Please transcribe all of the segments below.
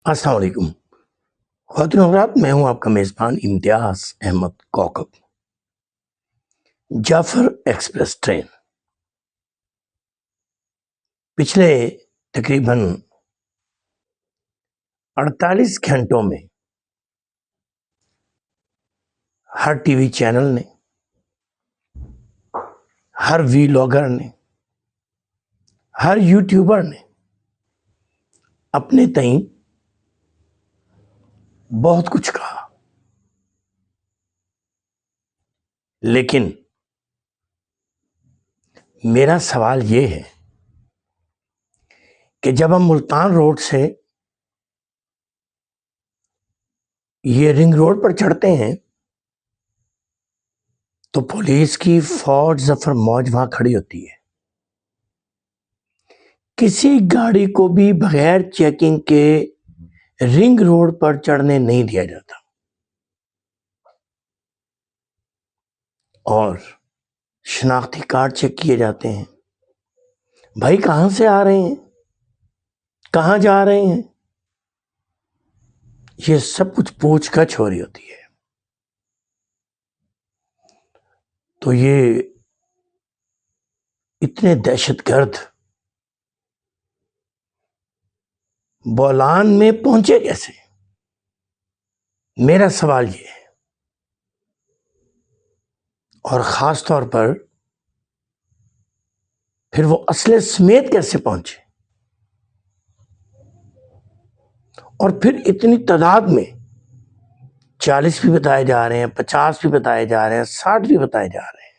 السلام علیکم خواتین و حضرات، میں ہوں آپ کا میزبان امتیاز احمد کوکب۔ جعفر ایکسپریس ٹرین پچھلے تقریباً 48 گھنٹوں میں ہر ٹی وی چینل نے، ہر ویلاگر نے، ہر یوٹیوبر نے اپنے تئیں بہت کچھ کہا، لیکن میرا سوال یہ ہے کہ جب ہم ملتان روڈ سے یہ رنگ روڈ پر چڑھتے ہیں تو پولیس کی فوج ظفر موج وہاں کھڑی ہوتی ہے۔ کسی گاڑی کو بھی بغیر چیکنگ کے رنگ روڈ پر چڑھنے نہیں دیا جاتا، اور شناختی کارڈ چیک کیے جاتے ہیں۔ بھائی کہاں سے آ رہے ہیں، کہاں جا رہے ہیں، یہ سب کچھ پوچھ گچھ ہو رہی ہوتی ہے۔ تو یہ اتنے دہشت گرد بولان میں پہنچے کیسے؟ میرا سوال یہ ہے، اور خاص طور پر پھر وہ اسلحے سمیت کیسے پہنچے، اور پھر اتنی تعداد میں 40 بھی بتائے جا رہے ہیں، 50 بھی بتائے جا رہے ہیں، 60 بھی بتائے جا رہے ہیں۔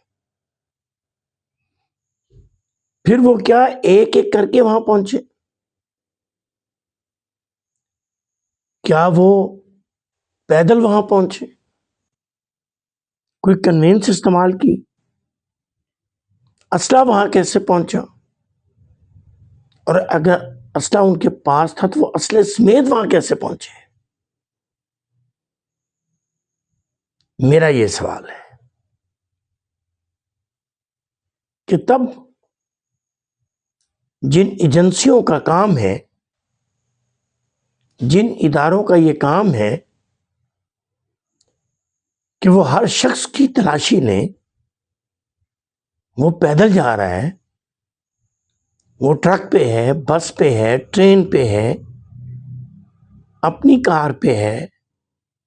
پھر وہ کیا ایک ایک کر کے وہاں پہنچے؟ کیا وہ پیدل وہاں پہنچے؟ کوئی کنوینس استعمال کی؟ اسلحہ وہاں کیسے پہنچا؟ اور اگر اسلحہ ان کے پاس تھا تو وہ اسلحے سمیت وہاں کیسے پہنچے؟ میرا یہ سوال ہے کہ تب جن ایجنسیوں کا کام ہے، جن اداروں کا یہ کام ہے کہ وہ ہر شخص کی تلاشی لیں، وہ پیدل جا رہا ہے، وہ ٹرک پہ ہے، بس پہ ہے، ٹرین پہ ہے، اپنی کار پہ ہے،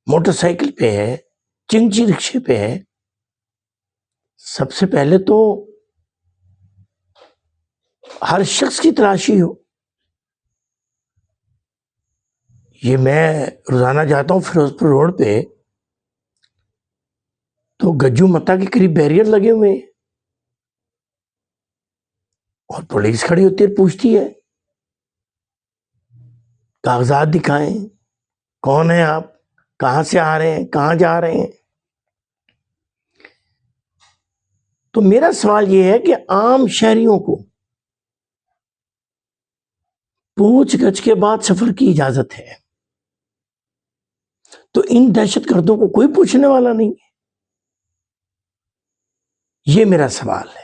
موٹر سائیکل پہ ہے، چنگچی رکشے پہ ہے، سب سے پہلے تو ہر شخص کی تلاشی ہو۔ یہ میں روزانہ جاتا ہوں فیروزپور روڈ پہ، تو گجو متا کے قریب بیریئر لگے ہوئے ہیں، اور پولیس کھڑی ہوتی ہے، پوچھتی ہے کاغذات دکھائیں، کون ہیں آپ، کہاں سے آ رہے ہیں، کہاں جا رہے ہیں۔ تو میرا سوال یہ ہے کہ عام شہریوں کو پوچھ گچھ کے بعد سفر کی اجازت ہے، تو ان دہشت گردوں کو کوئی پوچھنے والا نہیں ہے؟ یہ میرا سوال ہے۔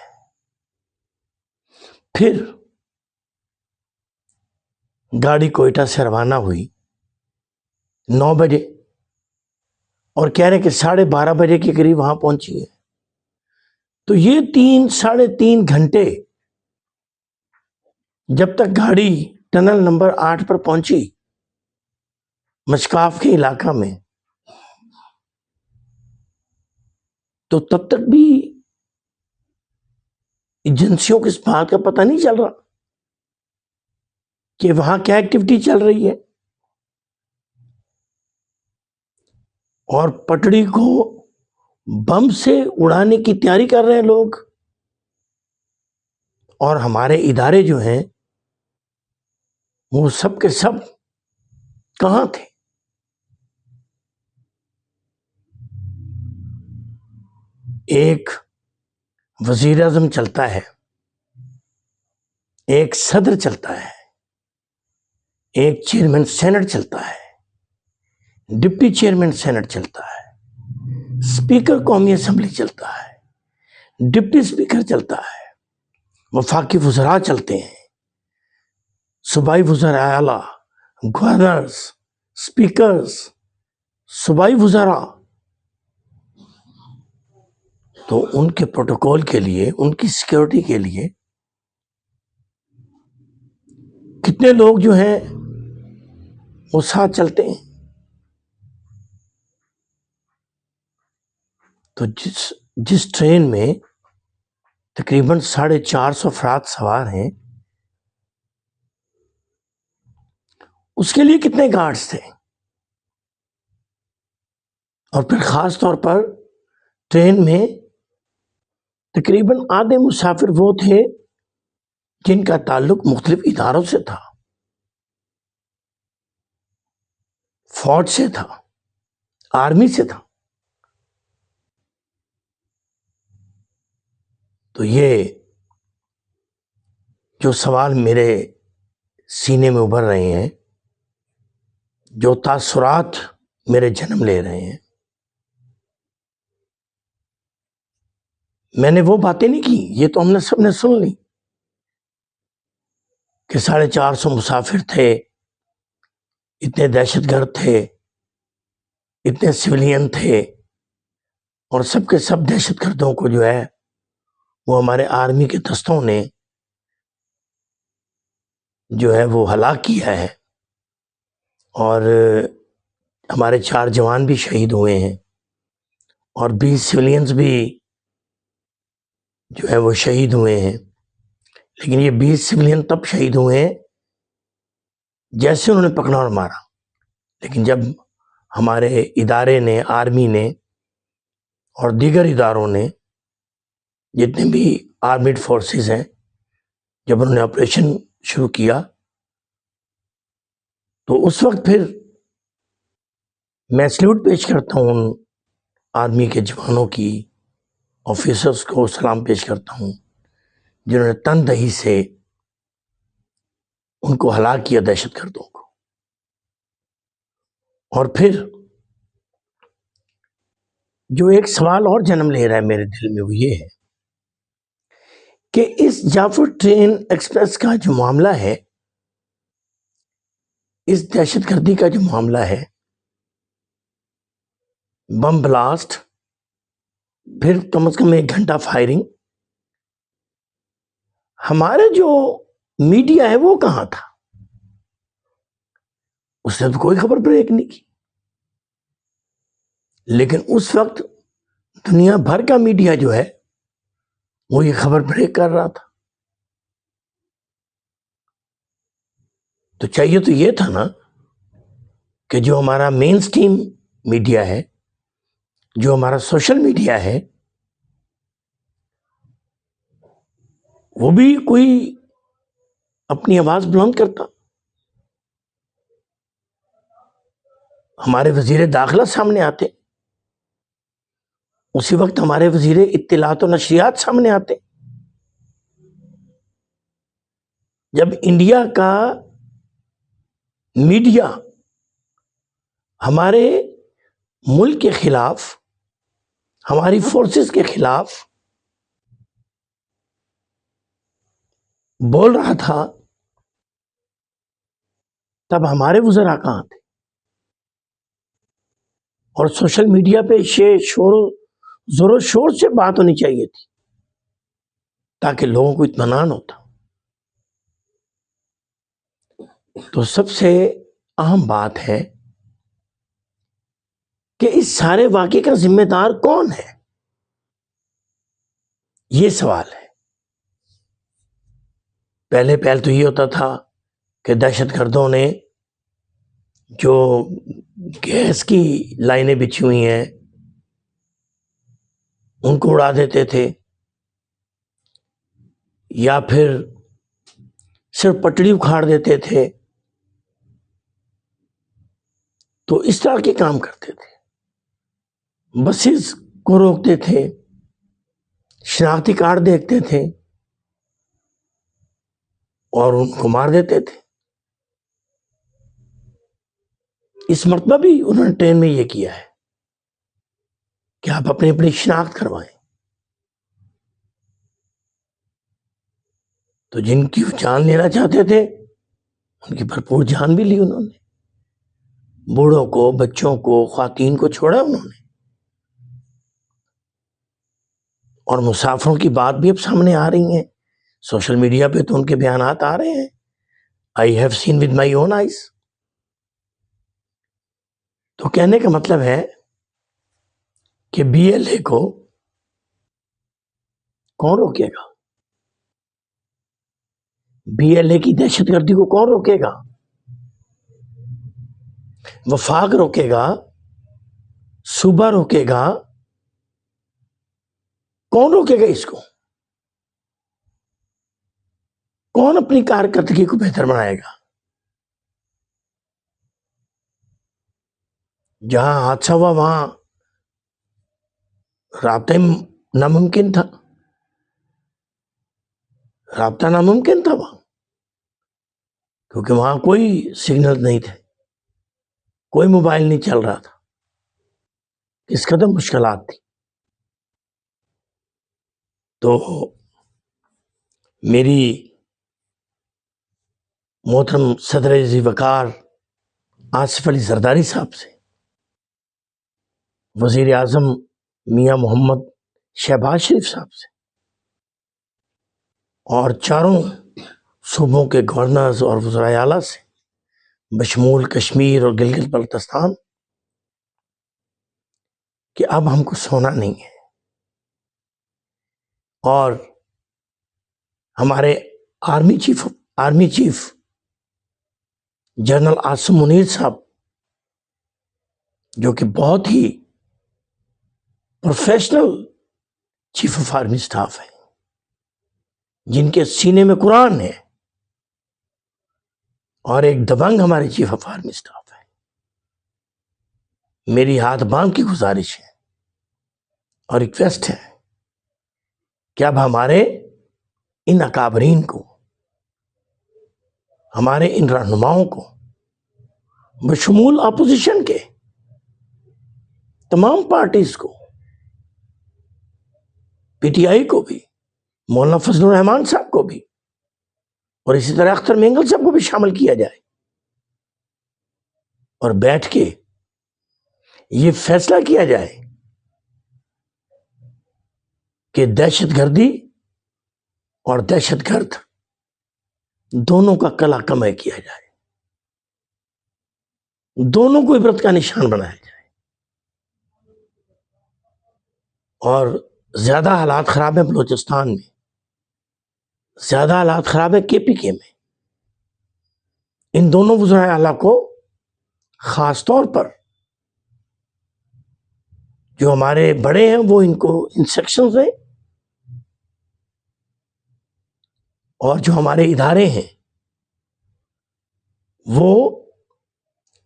پھر گاڑی کوئٹہ سے روانہ ہوئی 9 بجے، اور کہہ رہے کہ 12:30 بجے کے قریب وہاں پہنچی ہے۔ تو یہ 3-3.5 گھنٹے جب تک گاڑی ٹنل نمبر 8 پر پہنچی مشکاف کے علاقہ میں، تو تب تک بھی ایجنسیوں کو اس بات کا پتہ نہیں چل رہا کہ وہاں کیا ایکٹیویٹی چل رہی ہے، اور پٹڑی کو بم سے اڑانے کی تیاری کر رہے ہیں لوگ، اور ہمارے ادارے جو ہیں وہ سب کے سب کہاں تھے؟ ایک وزیر اعظم چلتا ہے، ایک صدر چلتا ہے، ایک چیئرمین سینٹ چلتا ہے، ڈپٹی چیئرمین سینٹ چلتا ہے، اسپیکر قومی اسمبلی چلتا ہے، ڈپٹی اسپیکر چلتا ہے، وفاقی وزراء چلتے ہیں، صوبائی وزراء اعلیٰ، گورنرز، اسپیکرز، صوبائی وزراء، تو ان کے پروٹوکول کے لیے، ان کی سیکیورٹی کے لیے کتنے لوگ جو ہیں وہ ساتھ چلتے ہیں. تو جس ٹرین میں تقریباً 450 افراد سوار ہیں، اس کے لیے کتنے گارڈز تھے. اور پھر خاص طور پر ٹرین میں تقریباً آدھے مسافر وہ تھے جن کا تعلق مختلف اداروں سے تھا، فوج سے تھا، آرمی سے تھا. تو یہ جو سوال میرے سینے میں ابھر رہے ہیں، جو تاثرات میرے جنم لے رہے ہیں، میں نے وہ باتیں نہیں کی، یہ تو ہم نے سب نے سن لی کہ 450 مسافر تھے، اتنے دہشت گرد تھے، اتنے سویلین تھے، اور سب کے سب دہشت گردوں کو جو ہے وہ ہمارے آرمی کے دستوں نے جو ہے وہ ہلاک کیا ہے. اور ہمارے 4 جوان بھی شہید ہوئے ہیں، اور 20 سویلینز بھی جو ہے وہ شہید ہوئے ہیں. لیکن یہ 20 سویلین تب شہید ہوئے ہیں جیسے انہوں نے پکڑا اور مارا. لیکن جب ہمارے ادارے نے، آرمی نے اور دیگر اداروں نے، جتنے بھی آرمیڈ فورسز ہیں، جب انہوں نے آپریشن شروع کیا، تو اس وقت پھر میں سلیوٹ پیش کرتا ہوں ان آرمی کے جوانوں کی، آفیسرز کو سلام پیش کرتا ہوں جنہوں نے تن دہی سے ان کو ہلاک کیا، دہشت گردوں کو. اور پھر جو ایک سوال اور جنم لے رہا ہے میرے دل میں، وہ یہ ہے کہ اس جعفر ٹرین ایکسپریس کا جو معاملہ ہے، اس دہشت گردی کا جو معاملہ ہے، بم بلاسٹ، پھر کم از کم 1 گھنٹہ فائرنگ، ہمارے جو میڈیا ہے وہ کہاں تھا؟ اس نے تو کوئی خبر بریک نہیں کی. لیکن اس وقت دنیا بھر کا میڈیا جو ہے وہ یہ خبر بریک کر رہا تھا. تو چاہیے تو یہ تھا نا کہ جو ہمارا مین اسٹریم میڈیا ہے، جو ہمارا سوشل میڈیا ہے، وہ بھی کوئی اپنی آواز بلند کرتا. ہمارے وزیر داخلہ سامنے آتے، اسی وقت ہمارے وزیر اطلاعات و نشریات سامنے آتے. جب انڈیا کا میڈیا ہمارے ملک کے خلاف، ہماری فورسز کے خلاف بول رہا تھا، تب ہمارے وزراء کہاں تھے؟ اور سوشل میڈیا پہ زور و شور سے بات ہونی چاہیے تھی تاکہ لوگوں کو اطمینان ہوتا. تو سب سے اہم بات ہے کہ اس سارے واقعے کا ذمہ دار کون ہے؟ یہ سوال ہے. پہلے تو یہ ہوتا تھا کہ دہشت گردوں نے جو گیس کی لائنیں بچھی ہوئی ہیں ان کو اڑا دیتے تھے، یا پھر صرف پٹڑی اکھاڑ دیتے تھے. تو اس طرح کے کام کرتے تھے. بسز کو روکتے تھے، شناختی کارڈ دیکھتے تھے اور ان کو مار دیتے تھے. اس مرتبہ بھی انہوں نے ٹرین میں یہ کیا ہے کہ آپ اپنی اپنی شناخت کروائیں. تو جن کی جان لینا چاہتے تھے ان کی بھرپور جان بھی لی انہوں نے. بوڑھوں کو، بچوں کو، خواتین کو چھوڑا انہوں نے. اور مسافروں کی بات بھی اب سامنے آ رہی ہیں، سوشل میڈیا پہ تو ان کے بیانات آ رہے ہیں. I have seen with my own eyes. تو کہنے کا مطلب ہے کہ بی ایل اے کو کون روکے گا؟ بی ایل اے کی دہشت گردی کو کون روکے گا؟ وفاق روکے گا؟ صوبہ روکے گا؟ کون روکے گا اس کو؟ کون اپنی کارکردگی کو بہتر بنائے گا؟ جہاں حادثہ ہوا وہاں رابطہ ناممکن تھا، رابطہ ناممکن تھا وہاں، کیونکہ وہاں کوئی سگنل نہیں تھے، کوئی موبائل نہیں چل رہا تھا، کس قدر مشکلات تھی. تو میری محترم صدر ذی وقار آصف علی زرداری صاحب سے، وزیر اعظم میاں محمد شہباز شریف صاحب سے، اور چاروں صوبوں کے گورنرز اور وزرائے اعلیٰ سے بشمول کشمیر اور گلگت بلتستان، کہ اب ہم کو سونا نہیں ہے. اور ہمارے army chief general Asim Munir صاحب، جو کہ بہت ہی professional chief of army staff ہیں، جن کے سینے میں قرآن ہے، اور ایک دبنگ ہمارے چیف آف آرمی سٹاف ہے. میری ہاتھ باندھ کی گزارش ہے اور ریکویسٹ ہے کہ اب ہمارے ان اکابرین کو، ہمارے ان رہنماؤں کو، بشمول اپوزیشن کے تمام پارٹیز کو، پی ٹی آئی کو بھی، مولانا فضل الرحمان صاحب کو بھی، اور اسی طرح اختر مینگل صاحب کو بھی شامل کیا جائے، اور بیٹھ کے یہ فیصلہ کیا جائے کہ دہشت گردی اور دہشت گرد دونوں کا کلا کمع کیا جائے، دونوں کو عبرت کا نشان بنایا جائے. اور زیادہ حالات خراب ہیں بلوچستان میں، زیادہ حالات خراب ہیں کے پی کے میں. ان دونوں وزرائے اعلیٰ کو خاص طور پر، جو ہمارے بڑے ہیں وہ ان کو انسٹرکشنز دیں، اور جو ہمارے ادارے ہیں وہ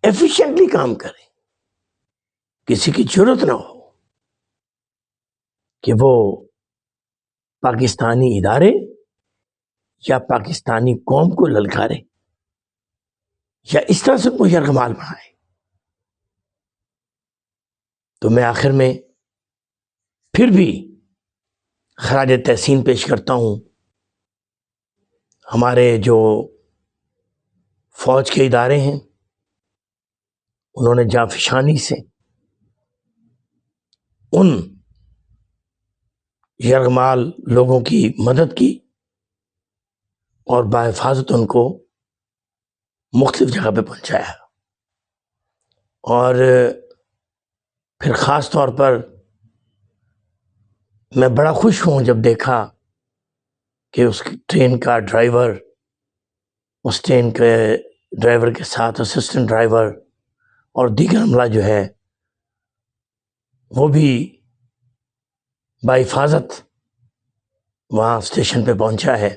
ایفیشینٹلی کام کریں. کسی کی ضرورت نہ ہو کہ وہ پاکستانی ادارے یا پاکستانی قوم کو للکارے یا اس طرح سے کوئی یرغمال بنائے. تو میں آخر میں پھر بھی خراج تحسین پیش کرتا ہوں ہمارے جو فوج کے ادارے ہیں، انہوں نے جانفشانی سے ان یرغمال لوگوں کی مدد کی اور بحفاظت ان کو مختلف جگہ پہ پہنچایا. اور پھر خاص طور پر میں بڑا خوش ہوں جب دیکھا کہ اس ٹرین کا ڈرائیور، اس ٹرین کے ڈرائیور کے ساتھ اسسٹنٹ ڈرائیور اور دیگر عملہ جو ہے وہ بھی بحفاظت وہاں اسٹیشن پہ پہنچا ہے،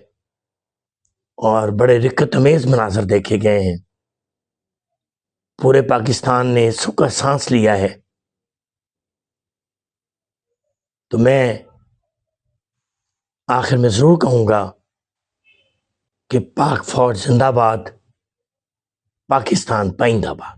اور بڑے رقت امیز مناظر دیکھے گئے ہیں. پورے پاکستان نے سکھ سانس لیا ہے. تو میں آخر میں ضرور کہوں گا کہ پاک فوج زندہ باد، پاکستان پائندہ باد.